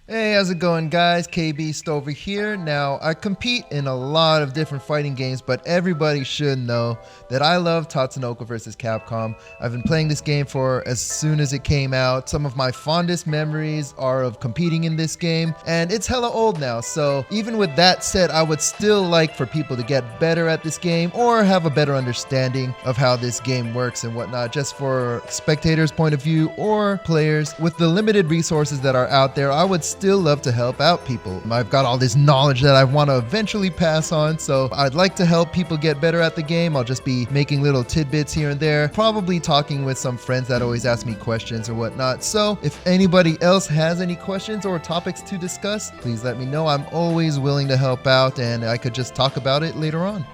Hey, how's it going, guys? KBeast over here. Now, I compete in a lot of different fighting games, but everybody should know that I love Tatsunoko vs. Capcom. I've been playing this game for as soon as it came out. Some of my fondest memories are of competing in this game, and it's hella old now. So even with that said, I would still like for people to get better at this game or have a better understanding of how this game works and whatnot, just for spectators' point of view or players. With the limited resources that are out there, I would still love to help out people. I've got all this knowledge that I want to eventually pass on, so I'd like to help people get better at the game. I'll just be making little tidbits here and there, probably talking with some friends that always ask me questions or whatnot. So if anybody else has any questions or topics to discuss, please let me know. I'm always willing to help out, and I could just talk about it later on.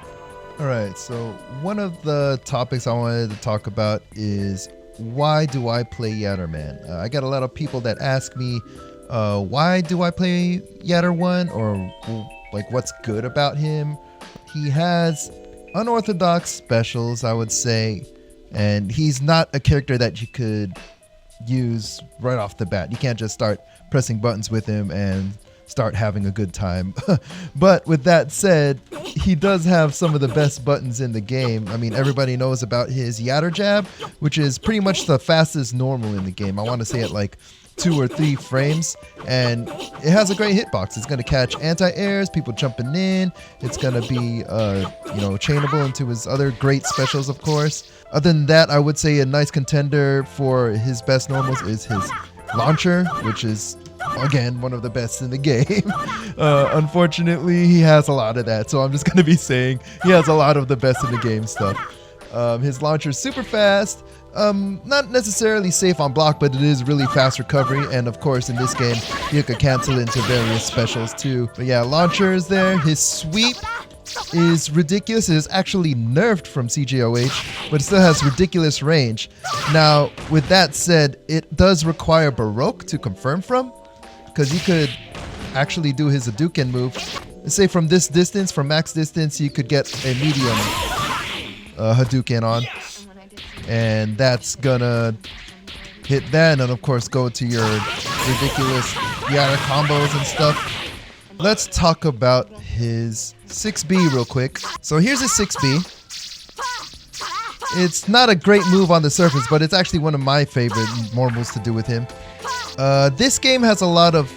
Alright, so one of the topics I wanted to talk about is why do I play Yatterman? I got a lot of people that ask me, why do I play Yatterman, or like what's good about him? He has unorthodox specials, I would say, and he's not a character that you could use right off the bat. You can't just start pressing buttons with him and start having a good time. But with that said, he does have some of the best buttons in the game. I mean, everybody knows about his Yatter jab, which is pretty much the fastest normal in the game. I want to say it like 2 or 3 frames, and it has a great hitbox. It's going to catch anti-airs, people jumping in. It's going to be chainable into his other great specials, of course. Other than that, I would say a nice contender for his best normals is his launcher, which is again one of the best in the game. Unfortunately, he has a lot of that, so I'm just going to be saying he has a lot of the best in the game stuff. His launcher is super fast. Not necessarily safe on block, but it is really fast recovery, and of course in this game you could cancel into various specials too. But yeah, launcher is there. His sweep is ridiculous. It is actually nerfed from CJOH, but it still has ridiculous range. Now with that said, it does require Baroque to confirm from, because you could actually do his Hadouken move. Let's say from this distance, from max distance, you could get a medium Hadouken on, and that's gonna hit that, and of course go to your ridiculous Yatter combos and stuff. Let's talk about his 6B real quick. So here's his 6B. It's not a great move on the surface, but it's actually one of my favorite normals to do with him. This game has a lot of,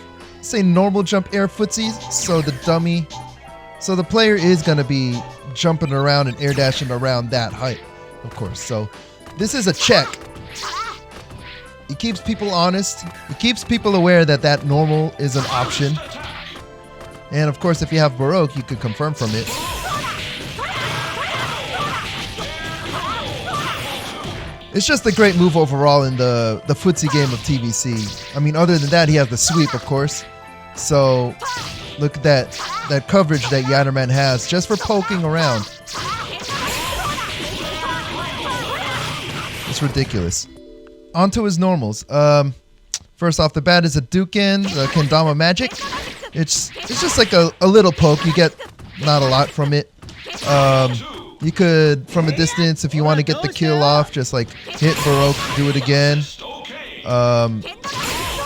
say, normal jump air footsies, so the player is gonna be jumping around and air dashing around that height, of course. So this is a check. It keeps people honest. It keeps people aware that that normal is an option. And of course, if you have Baroque, you could confirm from it. It's just a great move overall in the footsie game of TVC. I mean, other than that, he has the sweep, of course. So look at that coverage that Yatterman has just for poking around. It's ridiculous. On to his normals. First off the bat is a Hadouken, Kendama Magic. It's just like a little poke. You get not a lot from it. You could, from a distance, if you want to get the kill off, just like hit Baroque, do it again.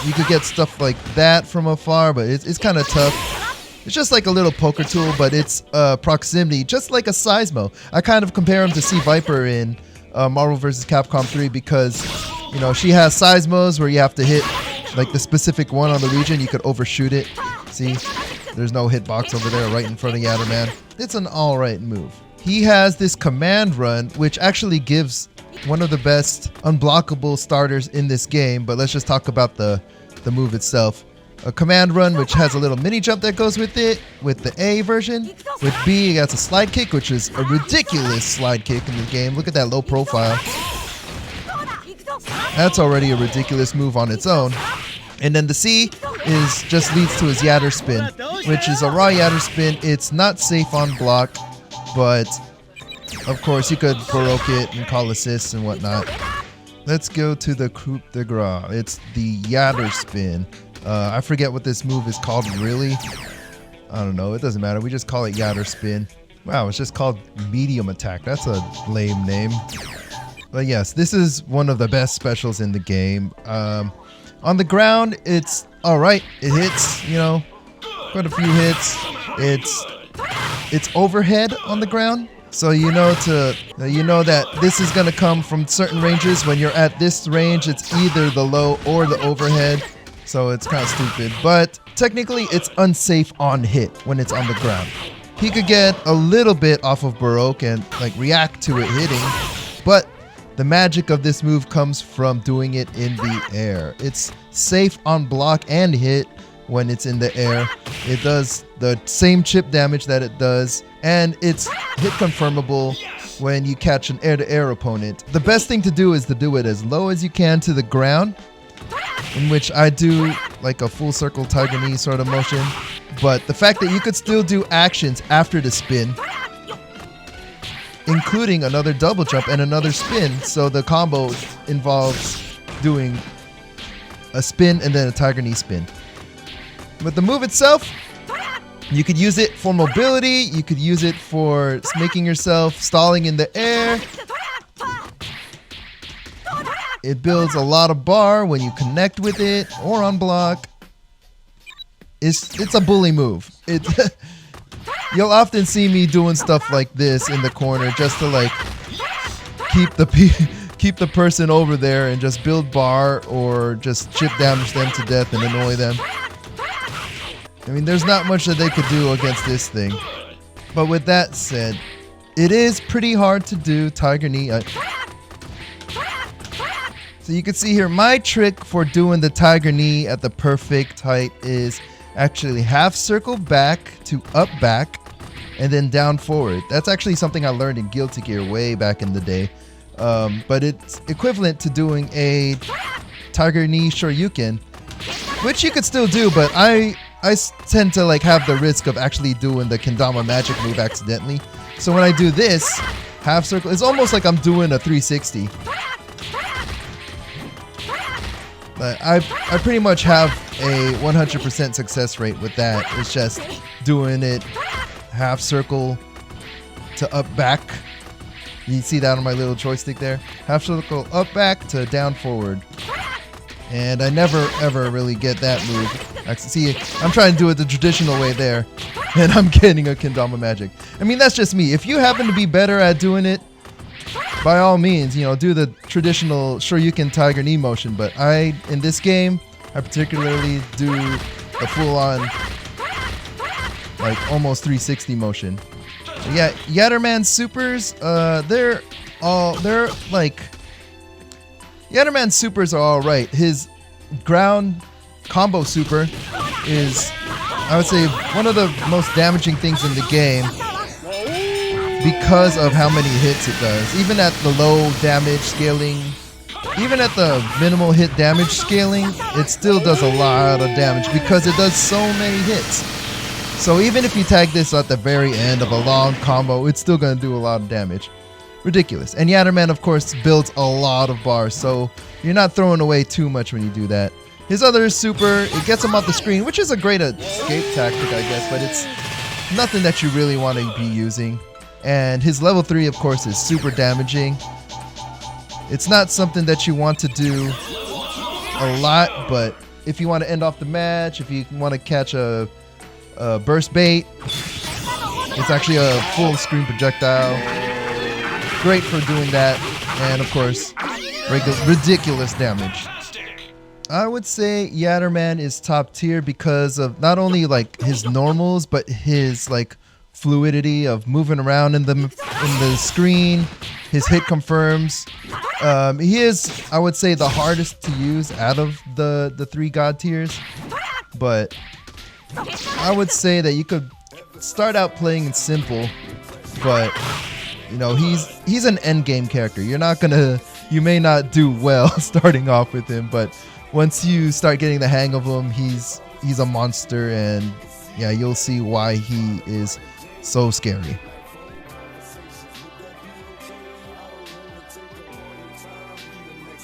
You could get stuff like that from afar, but it's kind of tough. It's just like a little poker tool, but it's proximity, just like a Seismo. I kind of compare him to Sea Viper in Marvel vs. Capcom 3 because, you know, she has Seismos where you have to hit like the specific one on the region. You could overshoot it. See, there's no hitbox over there right in front of Yatterman. It's an alright move. He has this command run, which actually gives one of the best unblockable starters in this game, but let's just talk about the move itself. A command run, which has a little mini jump that goes with it, with the A version. With B, that's a slide kick, which is a ridiculous slide kick in the game. Look at that low profile. That's already a ridiculous move on its own. And then the C just leads to his Yatter spin, which is a raw Yatter spin. It's not safe on block, but of course you could Baroque it and call assists and whatnot. Let's go to the coup de grace. It's the Yatter spin. I forget what this move is called really. I don't know, it doesn't matter. We just call it Yatter spin. Wow, it's just called medium attack. That's a lame name. But yes, this is one of the best specials in the game. On the ground, it's all right. It hits, you know, quite a few hits. It's overhead on the ground. So you know that this is going to come from certain ranges. When you're at this range, it's either the low or the overhead. So it's kind of stupid. But technically, it's unsafe on hit when it's on the ground. He could get a little bit off of Baroque and like react to it hitting. But the magic of this move comes from doing it in the air. It's safe on block and hit when it's in the air. It does the same chip damage that it does, and it's hit confirmable when you catch an air-to-air opponent. The best thing to do is to do it as low as you can to the ground, in which I do like a full circle tiger knee sort of motion. But the fact that you could still do actions after the spin, including another double jump and another spin, so the combo involves doing a spin and then a tiger knee spin. But the move itself, you could use it for mobility, you could use it for making yourself stalling in the air. It builds a lot of bar when you connect with it or on block. It's a bully move. You'll often see me doing stuff like this in the corner just to like keep the person over there and just build bar or just chip damage them to death and annoy them. I mean, there's not much that they could do against this thing. But with that said, it is pretty hard to do tiger knee. So you can see here, my trick for doing the tiger knee at the perfect height is actually half circle back to up back and then down forward. That's actually something I learned in Guilty Gear way back in the day. But it's equivalent to doing a tiger knee shoryuken, which you could still do, but I tend to like have the risk of actually doing the kendama magic move accidentally. So when I do this half circle, it's almost like I'm doing a 360. But I pretty much have a 100% success rate with that. It's just doing it half circle to up back. You see that on my little joystick there? Half circle up back to down forward. And I never ever really get that move. See, I'm trying to do it the traditional way there, and I'm getting a kendama magic. I mean, that's just me. If you happen to be better at doing it, by all means, you know, do the traditional shoryuken tiger knee motion. But in this game, I particularly do the full-on, like almost 360 motion. So yeah, Yatterman supers, Yatterman supers are all right. His ground combo super is, I would say, one of the most damaging things in the game because of how many hits it does. Even at the low damage scaling, even at the minimal hit damage scaling, it still does a lot of damage because it does so many hits. So even if you tag this at the very end of a long combo, it's still going to do a lot of damage. Ridiculous. And Yatterman, of course, builds a lot of bars, so you're not throwing away too much when you do that. His other super, it gets him off the screen, which is a great escape tactic, I guess, but it's nothing that you really want to be using. And his level 3, of course, is super damaging. It's not something that you want to do a lot, but if you want to end off the match, if you want to catch a burst bait, it's actually a full screen projectile. Great for doing that, and of course, ridiculous damage. I would say Yatterman is top tier because of not only like his normals, but his like fluidity of moving around in the screen. His hit confirms. He is, I would say, the hardest to use out of the 3 god tiers, but I would say that you could start out playing simple, but you know, he's an end game character. You may not do well starting off with him, but once you start getting the hang of him, he's a monster, and yeah, you'll see why he is so scary.